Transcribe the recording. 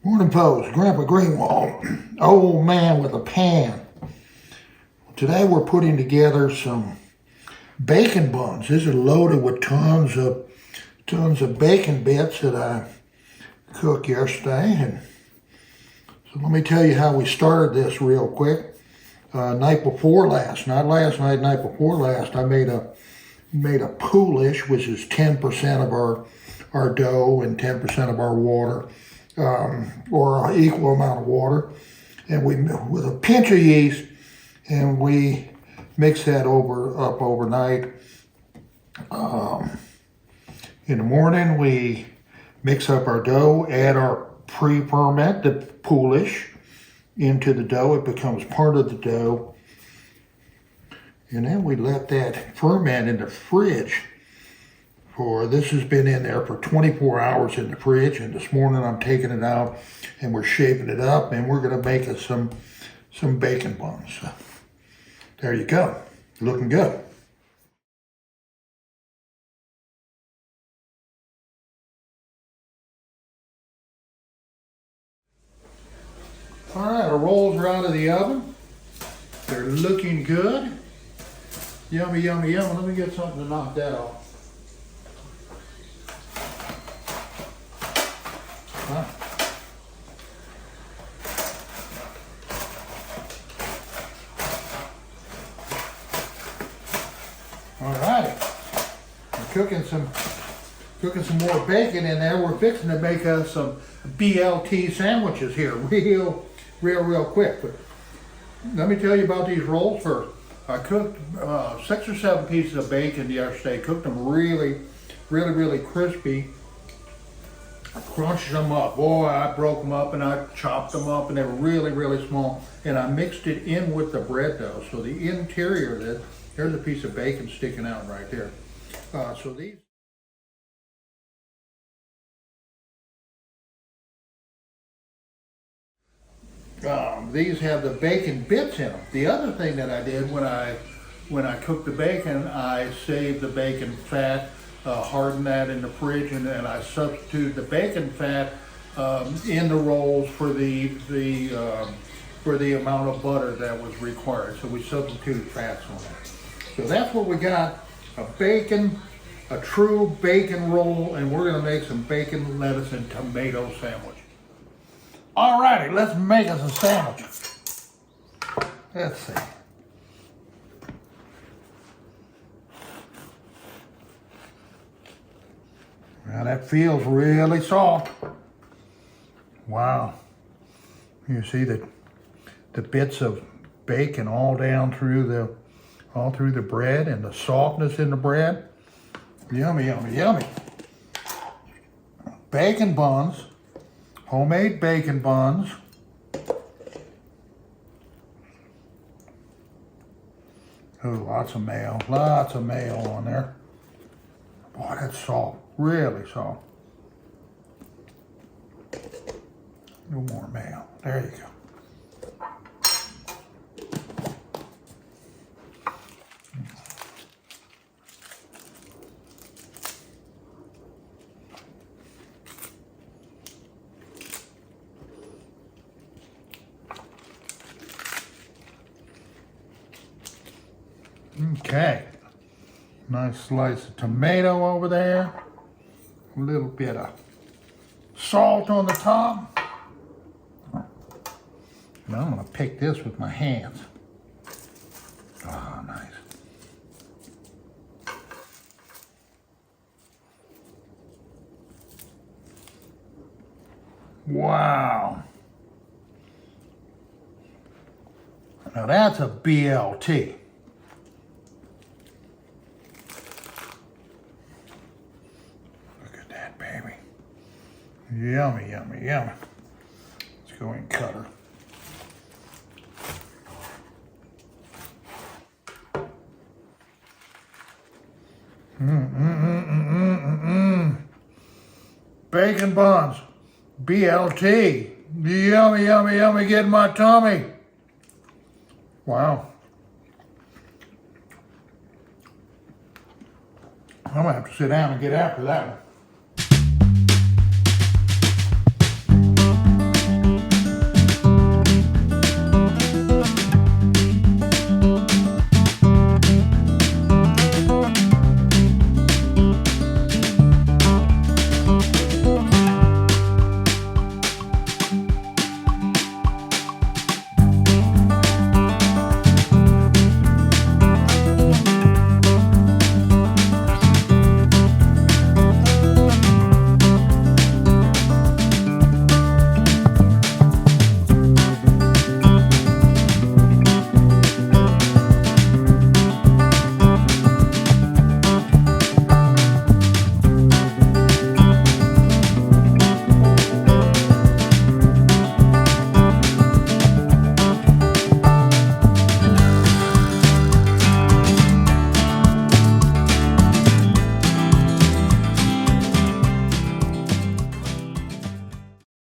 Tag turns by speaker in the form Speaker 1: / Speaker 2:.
Speaker 1: Morning folks, Grandpa Greenwald, old man with a pan. Today we're putting together some bacon buns. These are loaded with tons of bacon bits that I cooked yesterday. And so let me tell you how we started this real quick. Night before last, not last night, night before last, I made a Poolish, which is 10% of our dough and 10% of our water. Or an equal amount of water, and we with a pinch of yeast, and we mix that up overnight. In the morning, we mix up our dough, add our Preferment, the Poolish, into the dough. It becomes part of the dough, and then we let that ferment in the fridge. This has been in there for 24 hours in the fridge, and this morning I'm taking it out and we're shaping it up, and we're gonna make us some bacon buns. So, there you go, looking good. All right, our rolls are out of the oven. They're looking good. Yummy, yummy, yummy. Let me get something to knock that off. All right, we're cooking some more bacon in there. We're fixing to make us some BLT sandwiches here, real quick. But let me tell you about these rolls first. I cooked 6 or 7 pieces of bacon yesterday. Cooked them really crispy. I crunched them up. Boy, I broke them up and I chopped them up, and they were really small. And I mixed it in with the bread dough. So the interior of it, there's a piece of bacon sticking out right there. So these have the bacon bits in them. The other thing that I did when I cooked the bacon, I saved the bacon fat, hardened that in the fridge, and then I substituted the bacon fat in the rolls for the amount of butter that was required. So we substituted fats on that. So that's what we got: a true bacon roll, and we're gonna make some bacon, lettuce, and tomato sandwich. All righty, let's make us a sandwich. Let's see. Now that feels really soft. Wow. You see the bits of bacon all through the bread, and the softness in the bread. Yummy, yummy, yummy. Bacon buns, homemade bacon buns. Oh, lots of mayo on there. Boy, that's soft, really soft. A little more mayo, there you go. Okay, nice slice of tomato over there. A little bit of salt on the top. And I'm gonna pick this with my hands. Oh, nice. Wow. Now that's a BLT. Yummy, yummy, yummy. Let's go and cut her. Bacon buns, BLT. Yummy, yummy, yummy, get in my tummy. Wow. I'm gonna have to sit down and get after that one.